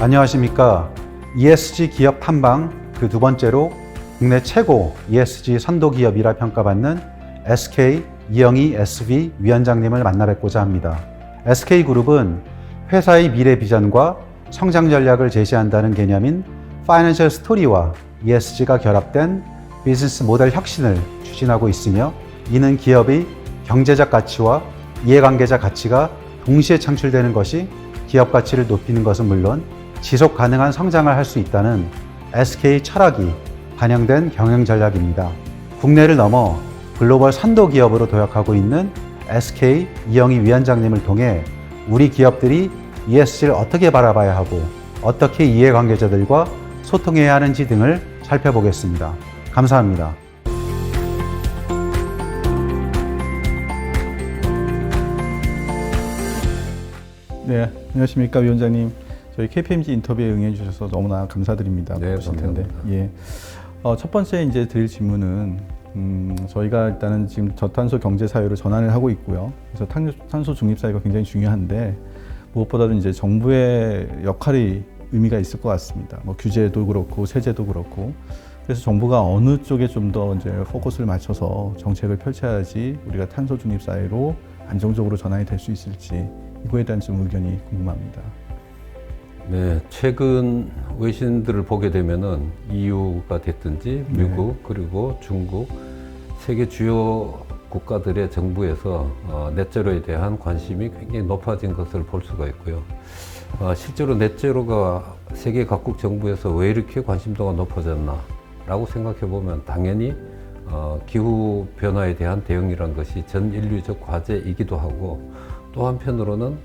안녕하십니까. ESG 기업 탐방 그 두 번째로 국내 최고 ESG 선도 기업이라 평가받는 SK 이영희 SV 위원장님을 만나 뵙고자 합니다. SK그룹은 회사의 미래 비전과 성장 전략을 제시한다는 개념인 파이낸셜 스토리와 ESG가 결합된 비즈니스 모델 혁신을 추진하고 있으며, 이는 기업의 경제적 가치와 이해관계자 가치가 동시에 창출되는 것이 기업 가치를 높이는 것은 물론 지속 가능한 성장을 할 수 있다는 SK 철학이 반영된 경영 전략입니다. 국내를 넘어 글로벌 선도 기업으로 도약하고 있는 SK 이영희 위원장님을 통해 우리 기업들이 ESG를 어떻게 바라봐야 하고 어떻게 이해관계자들과 소통해야 하는지 등을 살펴보겠습니다. 감사합니다. 네, 안녕하십니까 위원장님. 저희 KPMG 인터뷰에 응해 주셔서 너무나 감사드립니다. 네, 텐데. 예. 첫 번째 이제 드릴 질문은 저희가 일단은 지금 저탄소 경제 사회로 전환을 하고 있고요. 그래서 탄소 중립 사회가 굉장히 중요한데, 무엇보다도 이제 정부의 역할이 의미가 있을 것 같습니다. 뭐 규제도 그렇고 세제도 그렇고. 그래서 정부가 어느 쪽에 좀 더 이제 포커스를 맞춰서 정책을 펼쳐야지 우리가 탄소 중립 사회로 안정적으로 전환이 될 수 있을지, 이거에 대한 좀 의견이 궁금합니다. 네, 최근 외신들을 보게 되면은 EU가 됐든지 미국 그리고 중국 세계 주요 국가들의 정부에서 넷제로에 대한 관심이 굉장히 높아진 것을 볼 수가 있고요. 실제로 넷제로가 세계 각국 정부에서 왜 이렇게 관심도가 높아졌나라고 생각해 보면 당연히 기후 변화에 대한 대응이란 것이 전 인류적 과제이기도 하고, 또 한편으로는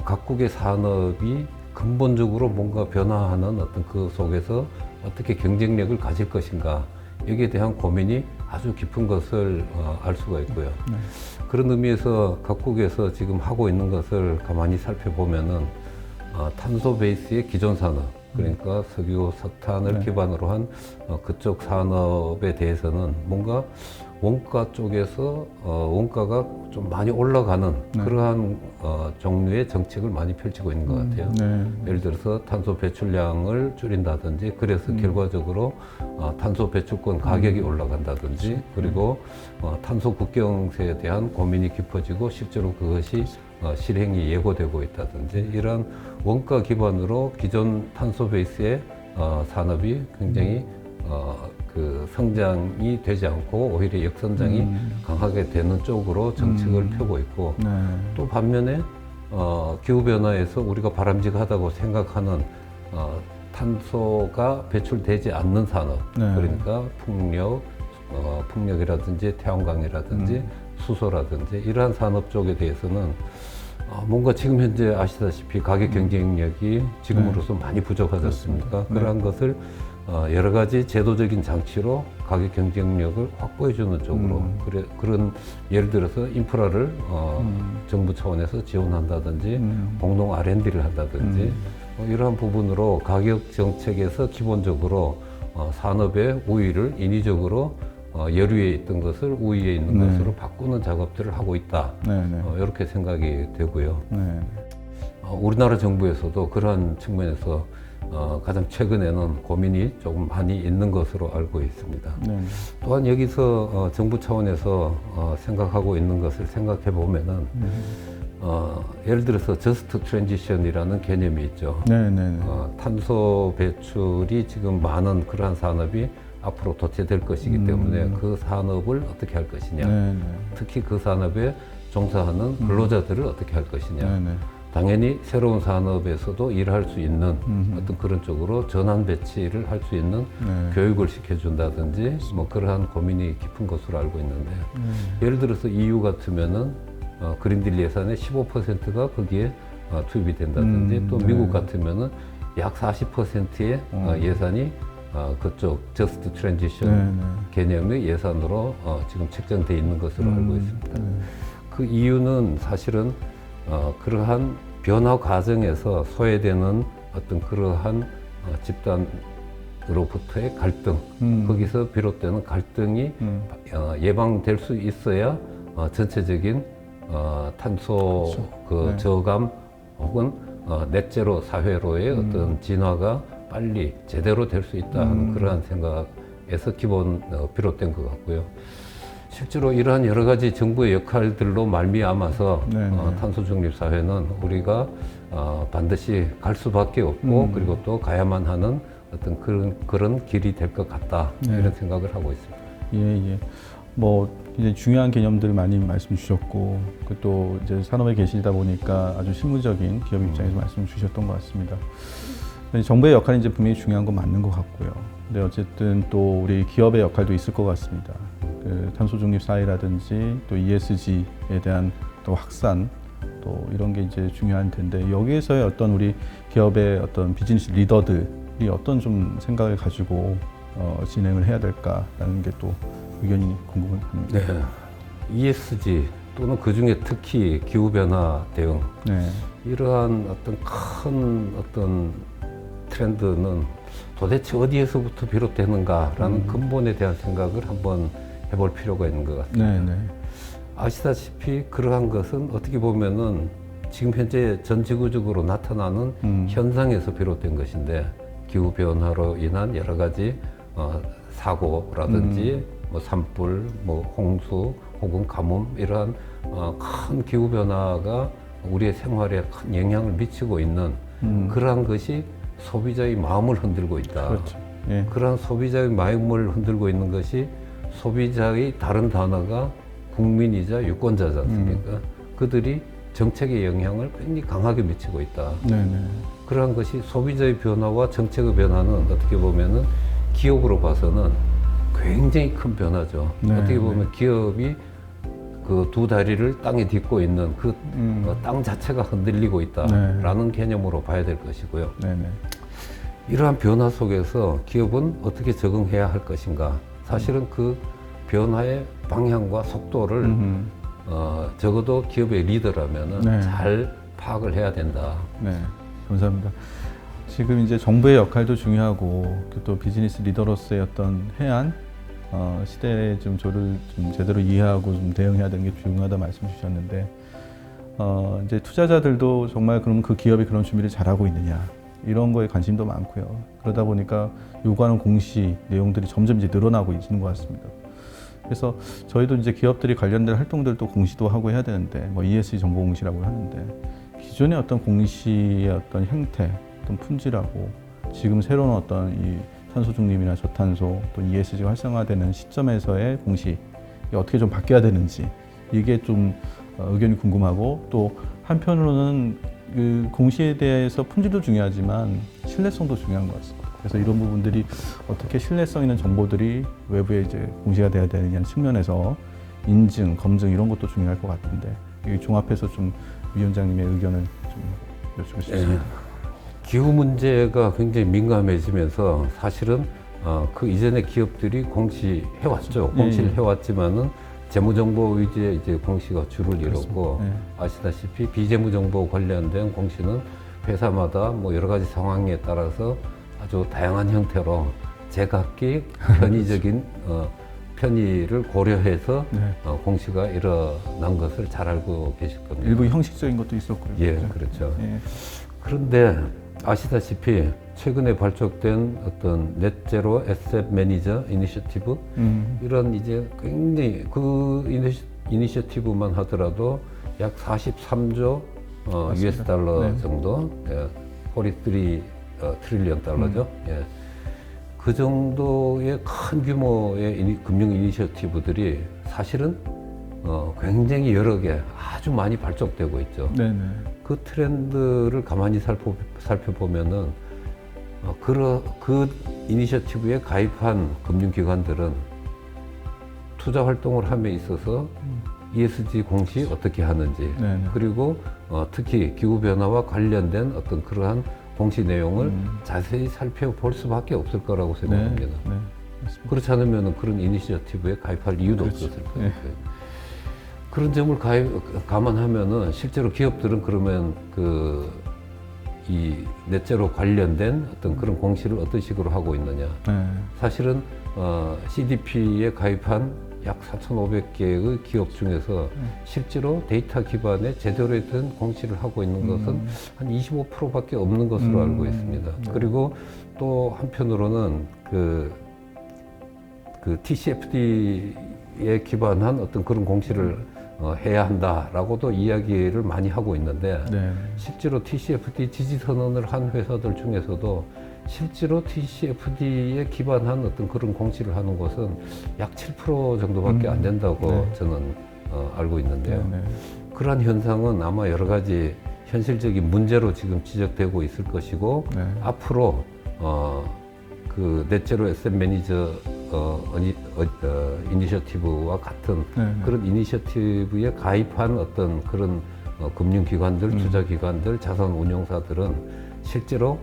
각국의 산업이 근본적으로 뭔가 변화하는 어떤 그 속에서 어떻게 경쟁력을 가질 것인가, 여기에 대한 고민이 아주 깊은 것을 알 수가 있고요. 그런 의미에서 각국에서 지금 하고 있는 것을 가만히 살펴보면은 탄소 베이스의 기존 산업, 그러니까 석유, 석탄을 기반으로 한 그쪽 산업에 대해서는 뭔가 원가 쪽에서 원가가 좀 많이 올라가는 그러한 종류의 정책을 많이 펼치고 있는 것 같아요. 예를 들어서 탄소 배출량을 줄인다든지, 그래서 결과적으로 탄소 배출권 가격이 올라간다든지, 그리고 탄소 국경세에 대한 고민이 깊어지고 실제로 그것이 실행이 예고되고 있다든지, 이러한 원가 기반으로 기존 탄소 베이스의 산업이 굉장히 그 성장이 되지 않고 오히려 역성장이 강하게 되는 쪽으로 정책을 펴고 있고, 또 반면에 기후변화에서 우리가 바람직하다고 생각하는 탄소가 배출되지 않는 산업, 그러니까 풍력이라든지 태양광이라든지 수소라든지 이러한 산업 쪽에 대해서는 뭔가 지금 현재 아시다시피 가격 경쟁력이 지금으로서 많이 부족하지 않습니까? 그러한 것을 여러 가지 제도적인 장치로 가격 경쟁력을 확보해 주는 쪽으로, 그런 예를 들어서 인프라를 정부 차원에서 지원한다든지 공동 R&D를 한다든지 이러한 부분으로 가격 정책에서 기본적으로 산업의 우위를 인위적으로 여류에 있던 것을 우위에 있는 것으로 바꾸는 작업들을 하고 있다. 이렇게 생각이 되고요. 우리나라 정부에서도 그러한 측면에서 가장 최근에는 고민이 조금 많이 있는 것으로 알고 있습니다. 또한 여기서 정부 차원에서 생각하고 있는 것을 생각해 보면은 예를 들어서 저스트 트랜지션이라는 개념이 있죠. 탄소 배출이 지금 많은 그러한 산업이 앞으로 도태될 것이기 때문에 그 산업을 어떻게 할 것이냐, 특히 그 산업에 종사하는 근로자들을 어떻게 할 것이냐, 당연히 새로운 산업에서도 일할 수 있는 어떤 그런 쪽으로 전환 배치를 할 수 있는 교육을 시켜준다든지 뭐 그러한 고민이 깊은 것으로 알고 있는데, 예를 들어서 EU 같으면은 그린딜 예산의 15%가 거기에 투입이 된다든지, 또 미국 같으면은 약 40%의 예산이 그쪽 저스트 트랜지션 개념의 예산으로 지금 책정되어 있는 것으로 알고 있습니다. 그 이유는 사실은 그러한 변화 과정에서 소외되는 어떤 그러한 집단으로부터의 갈등, 거기서 비롯되는 갈등이 예방될 수 있어야 전체적인 탄소 그 저감 혹은 넷제로 사회로의 어떤 진화가 빨리 제대로 될 수 있다 하는 그러한 생각에서 기본 비롯된 것 같고요. 실제로 이러한 여러 가지 정부의 역할들로 말미암아서 탄소 중립 사회는 우리가 반드시 갈 수밖에 없고 그리고 또 가야만 하는 어떤 그런 길이 될 것 같다 이런 생각을 하고 있습니다. 예. 뭐 이제 중요한 개념들 많이 말씀 주셨고 또 이제 산업에 계시다 보니까 아주 실무적인 기업 입장에서 말씀 주셨던 것 같습니다. 정부의 역할이 이제 분명히 중요한 건 맞는 것 같고요. 근데 어쨌든 또 우리 기업의 역할도 있을 것 같습니다. 그 탄소 중립 사회라든지 또 ESG에 대한 또 확산 또 이런 게 이제 중요한 텐데 여기에서의 어떤 우리 기업의 어떤 비즈니스 리더들이 어떤 좀 생각을 가지고 진행을 해야 될까라는 게 또 의견이 궁금합니다. 네. ESG 또는 그 중에 특히 기후 변화 대응 이러한 어떤 큰 어떤 트렌드는 도대체 어디에서부터 비롯되는가라는 근본에 대한 생각을 한번 해볼 필요가 있는 것 같습니다. 아시다시피 그러한 것은 어떻게 보면은 지금 현재 전 지구적으로 나타나는 현상에서 비롯된 것인데 기후 변화로 인한 여러 가지 사고라든지 뭐 산불, 뭐 홍수 혹은 가뭄 이러한 큰 기후 변화가 우리의 생활에 큰 영향을 미치고 있는 그러한 것이 소비자의 마음을 흔들고 있다. 그렇죠. 예. 그러한 소비자의 마음을 흔들고 있는 것이 소비자의 다른 단어가 국민이자 유권자지 않습니까? 그들이 정책의 영향을 굉장히 강하게 미치고 있다. 그러한 것이 소비자의 변화와 정책의 변화는 어떻게 보면은 기업으로 봐서는 굉장히 큰 변화죠. 어떻게 보면 기업이 그 두 다리를 땅에 딛고 있는 그 땅 자체가 흔들리고 있다라는 개념으로 봐야 될 것이고요. 이러한 변화 속에서 기업은 어떻게 적응해야 할 것인가? 사실은 그 변화의 방향과 속도를 적어도 기업의 리더라면은 잘 파악을 해야 된다. 감사합니다. 지금 이제 정부의 역할도 중요하고 또 비즈니스 리더로서의 어떤 해안 시대의 좀 저를 좀 제대로 이해하고 좀 대응해야 되는 게 중요하다 말씀 주셨는데 이제 투자자들도 정말 그럼 그 기업이 그런 준비를 잘하고 있느냐 이런 거에 관심도 많고요. 그러다 보니까 요구하는 공시 내용들이 점점 이제 늘어나고 있는 것 같습니다. 그래서 저희도 이제 기업들이 관련된 활동들도 공시도 하고 해야 되는데 뭐 ESG 정보 공시라고 하는데 기존의 어떤 공시의 어떤 형태, 어떤 품질하고 지금 새로운 어떤 이 탄소 중립이나 저탄소 또 ESG가 활성화되는 시점에서의 공시 어떻게 좀 바뀌어야 되는지 이게 좀 의견이 궁금하고 또 한편으로는 그 공시에 대해서 품질도 중요하지만 신뢰성도 중요한 것 같습니다. 그래서 이런 부분들이 어떻게 신뢰성 있는 정보들이 외부에 이제 공시가 돼야 되느냐는 측면에서 인증, 검증 이런 것도 중요할 것 같은데 이 종합해서 좀 위원장님의 의견을 좀 여쭙고 싶습니다. 기후 문제가 굉장히 민감해지면서 사실은 그 이전의 기업들이 공시해왔죠. 공시를 해왔지만은 재무정보 위주의 이제 공시가 주를 이뤘고 아시다시피 비재무정보 관련된 공시는 회사마다 뭐 여러 가지 상황에 따라서 아주 다양한 형태로 제각기 편의적인 편의를 고려해서 공시가 일어난 것을 잘 알고 계실 겁니다. 일부 형식적인 것도 있었고요. 예, 그렇죠. 그런데 아시다시피 최근에 발족된 어떤 넷제로 에셋 매니저 이니셔티브 이런 이제 굉장히 그 이니셔티브만 하더라도 약 43조 US 달러 정도, 43 트릴리언 달러죠. 예. 그 정도의 큰 규모의 금융 이니셔티브들이 사실은 굉장히 여러 개 아주 많이 발족되고 있죠. 그 트렌드를 가만히 살펴보면은 그 이니셔티브에 가입한 금융기관들은 투자 활동을 함에 있어서 ESG 공시 어떻게 하는지 그리고 특히 기후 변화와 관련된 어떤 그러한 공시 내용을 자세히 살펴볼 수밖에 없을 거라고 생각합니다. 그렇지 않으면 그런 이니셔티브에 가입할 이유도 없었을 거예요. 그런 점을 감안하면은 실제로 기업들은 그러면 이 넷제로 관련된 어떤 그런 공시를 어떤 식으로 하고 있느냐. 사실은 CDP에 가입한 약 4,500개의 기업 중에서 실제로 데이터 기반의 제대로 된 공시를 하고 있는 것은 한 25%밖에 없는 것으로 알고 있습니다. 그리고 또 한편으로는 그 TCFD에 기반한 어떤 그런 공시를 해야 한다라고도 이야기를 많이 하고 있는데 네. 실제로 TCFD 지지 선언을 한 회사들 중에서도 실제로 TCFD에 기반한 어떤 그런 공시를 하는 것은 약 7% 정도밖에 안 된다고 네. 저는 알고 있는데요. 네. 그러한 현상은 아마 여러 가지 현실적인 문제로 지금 지적되고 있을 것이고 네. 앞으로 그 넷제로 에셋 매니저 이니셔티브와 같은 네. 그런 이니셔티브에 가입한 어떤 그런 금융기관들, 투자기관들, 자산운용사들은 실제로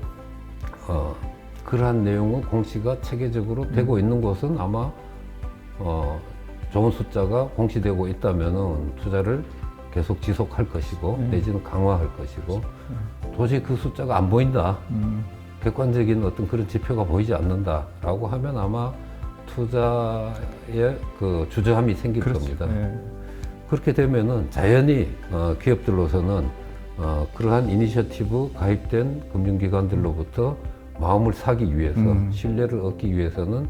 그러한 내용은 공시가 체계적으로 되고 있는 것은 아마 좋은 숫자가 공시되고 있다면은 투자를 계속 지속할 것이고 내지는 강화할 것이고 도저히 그 숫자가 안 보인다. 객관적인 어떤 그런 지표가 보이지 않는다라고 하면 아마 투자에 그 주저함이 생길 겁니다. 네. 그렇게 되면은 자연히 기업들로서는 그러한 이니셔티브 가입된 금융기관들로부터 마음을 사기 위해서 신뢰를 얻기 위해서는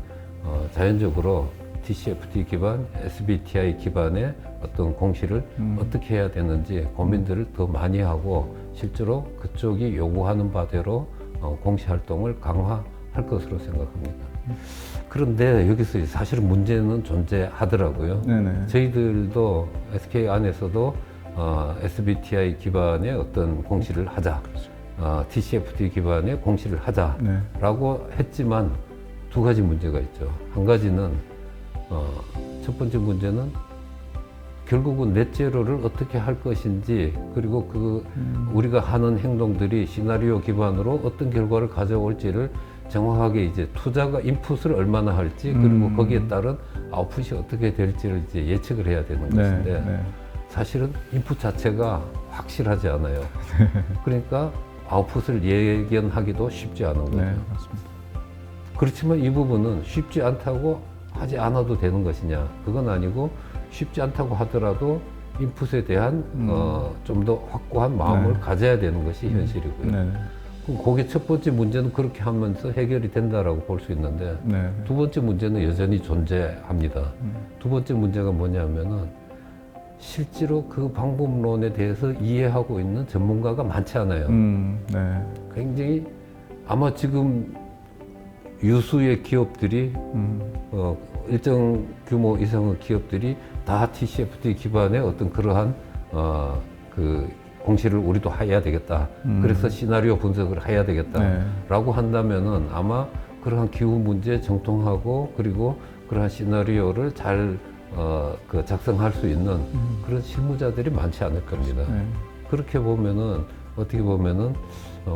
자연적으로 TCFD 기반, SBTI 기반의 어떤 공시를 어떻게 해야 되는지 고민들을 더 많이 하고 실제로 그쪽이 요구하는 바대로 공시 활동을 강화할 것으로 생각합니다. 그런데 여기서 사실은 문제는 존재하더라고요. 네네. 저희들도 SK 안에서도 SBTI 기반의 어떤 공시를 하자, TCFD 기반의 공시를 하자라고 했지만 두 가지 문제가 있죠. 한 가지는 첫 번째 문제는 결국은 넷제로를 어떻게 할 것인지 그리고 우리가 하는 행동들이 시나리오 기반으로 어떤 결과를 가져올지를 정확하게 이제 투자가 인풋을 얼마나 할지 그리고 거기에 따른 아웃풋이 어떻게 될지를 이제 예측을 해야 되는 것인데 네. 사실은 인풋 자체가 확실하지 않아요. 그러니까 아웃풋을 예견하기도 쉽지 않은 거죠. 네, 맞습니다. 그렇지만 이 부분은 쉽지 않다고 하지 않아도 되는 것이냐? 그건 아니고 쉽지 않다고 하더라도 인풋에 대한 좀 더 확고한 마음을 네. 가져야 되는 것이 현실이고요. 네. 그럼 그게 첫 번째 문제는 그렇게 하면서 해결이 된다라고 볼 수 있는데 네. 두 번째 문제는 여전히 존재합니다. 두 번째 문제가 뭐냐면은 실제로 그 방법론에 대해서 이해하고 있는 전문가가 많지 않아요. 네. 굉장히 아마 지금 유수의 기업들이 일정 규모 이상의 기업들이 다 TCFD 기반의 어떤 그러한 그 공시를 우리도 해야 되겠다. 그래서 시나리오 분석을 해야 되겠다라고 한다면은 아마 그러한 기후 문제에 정통하고 그리고 그러한 시나리오를 잘 그 작성할 수 있는 그런 실무자들이 많지 않을 겁니다. 네. 그렇게 보면은 어떻게 보면은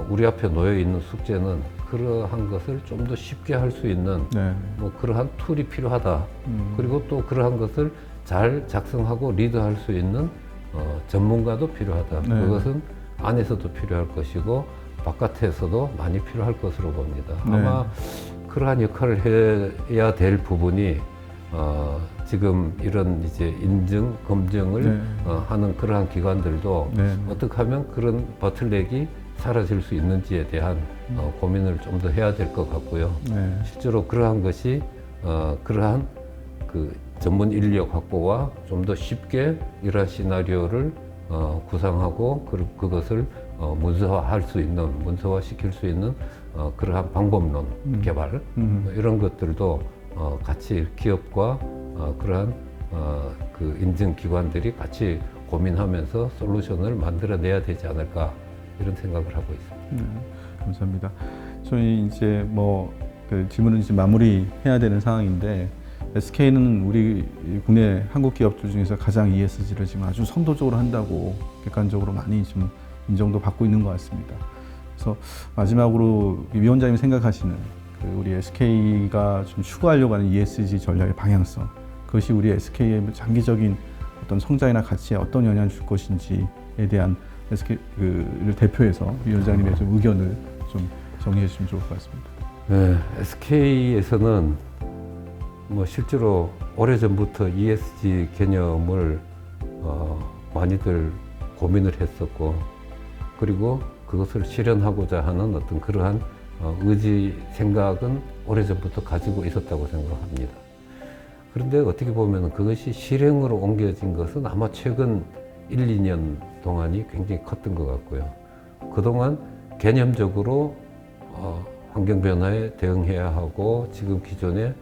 우리 앞에 놓여 있는 숙제는 그러한 것을 좀 더 쉽게 할 수 있는 네. 뭐 그러한 툴이 필요하다. 그리고 또 그러한 것을 잘 작성하고 리드할 수 있는 전문가도 필요하다. 네. 그것은 안에서도 필요할 것이고 바깥에서도 많이 필요할 것으로 봅니다. 네. 아마 그러한 역할을 해야 될 부분이 지금 이런 이제 인증, 검증을 네. 하는 그러한 기관들도 네. 어떻게 하면 그런 버틀렉이 사라질 수 있는지에 대한 고민을 좀 더 해야 될 것 같고요. 네. 실제로 그러한 것이 그러한 그 전문 인력 확보와 좀 더 쉽게 이러한 시나리오를 구상하고 그것을 문서화할 수 있는, 문서화시킬 수 있는 그러한 방법론 개발 이런 것들도 같이 기업과 그러한 그 인증기관들이 같이 고민하면서 솔루션을 만들어내야 되지 않을까 이런 생각을 하고 있습니다. 감사합니다. 저희 이제 그 질문을 이제 마무리해야 되는 상황인데 SK는 우리 국내 한국 기업들 중에서 가장 ESG를 지금 아주 선도적으로 한다고 객관적으로 많이 지금 인정도 받고 있는 것 같습니다. 그래서 마지막으로 위원장님 생각하시는 우리 SK가 좀 추구하려고 하는 ESG 전략의 방향성, 그것이 우리 SK의 장기적인 어떤 성장이나 가치에 어떤 영향을 줄 것인지에 대한 SK를 대표해서 위원장님의 좀 의견을 좀 정리해 주시면 좋을 것 같습니다. 네, SK에서는 뭐 실제로 오래전부터 ESG 개념을 많이들 고민을 했었고, 그리고 그것을 실현하고자 하는 어떤 그러한 의지, 생각은 오래전부터 가지고 있었다고 생각합니다. 그런데 어떻게 보면 그것이 실행으로 옮겨진 것은 아마 최근 1, 2년 동안이 굉장히 컸던 것 같고요. 그동안 개념적으로 환경 변화에 대응해야 하고, 지금 기존의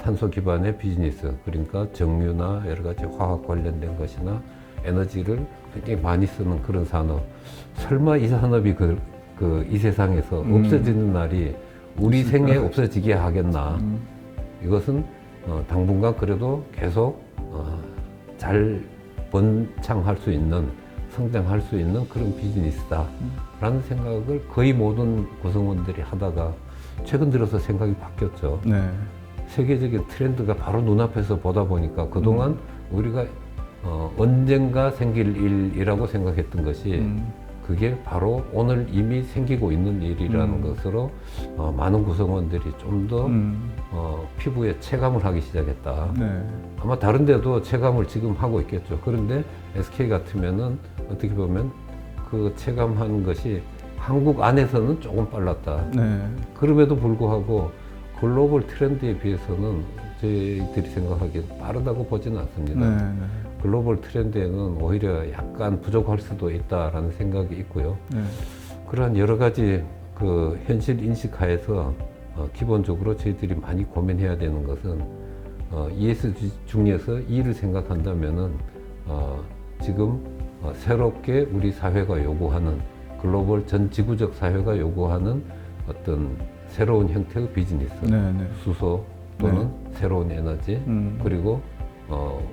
탄소 기반의 비즈니스, 그러니까 정유나 여러 가지 화학 관련된 것이나 에너지를 굉장히 많이 쓰는 그런 산업, 설마 이 산업이 이 세상에서 없어지는 날이 우리 생에 없어지게 하겠나. 이것은 당분간 그래도 계속 잘 번창할 수 있는, 성장할 수 있는 그런 비즈니스다라는 생각을 거의 모든 구성원들이 하다가 최근 들어서 생각이 바뀌었죠. 네. 세계적인 트렌드가 바로 눈앞에서 보다 보니까 그동안 우리가 언젠가 생길 일이라고 생각했던 것이 그게 바로 오늘 이미 생기고 있는 일이라는 것으로 많은 구성원들이 좀 더 피부에 체감을 하기 시작했다. 네. 아마 다른 데도 체감을 지금 하고 있겠죠. 그런데 SK 같으면은 어떻게 보면 그 체감하는 것이 한국 안에서는 조금 빨랐다. 네. 그럼에도 불구하고 글로벌 트렌드에 비해서는 저희들이 생각하기엔 빠르다고 보지는 않습니다. 네. 네. 글로벌 트렌드에는 오히려 약간 부족할 수도 있다라는 생각이 있고요. 네. 그러한 여러 가지 그 현실 인식하에서 기본적으로 저희들이 많이 고민해야 되는 것은 ESG 중에서 E를 생각한다면은 지금 새롭게 우리 사회가 요구하는, 글로벌 전 지구적 사회가 요구하는 어떤 새로운 형태의 비즈니스, 네. 네. 수소 또는 새로운 에너지, 그리고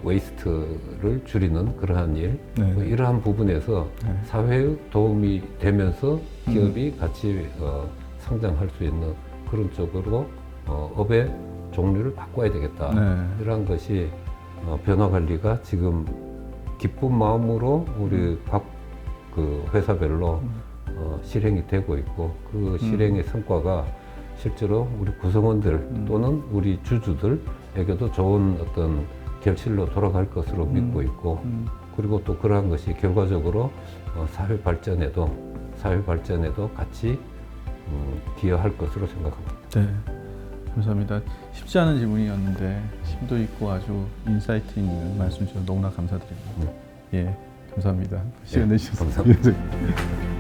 웨이스트를 줄이는 그러한 일, 네. 뭐 이러한 부분에서 네. 사회에 도움이 되면서 기업이 같이 성장할 수 있는 그런 쪽으로 업의 종류를 바꿔야 되겠다. 네. 이러한 것이 변화 관리가 지금 기쁜 마음으로 우리 각 그 회사별로 실행이 되고 있고, 그 실행의 성과가 실제로 우리 구성원들 또는 우리 주주들에게도 좋은 어떤 결실로 돌아갈 것으로 믿고 있고, 그리고 또 그러한 것이 결과적으로 사회 발전에도 같이 기여할 것으로 생각합니다. 네. 감사합니다. 쉽지 않은 질문이었는데 심도 있고 아주 인사이트 있는 말씀 주셔서 너무나 감사드립니다. 예, 감사합니다. 시간 내주셔서. 감사합니다.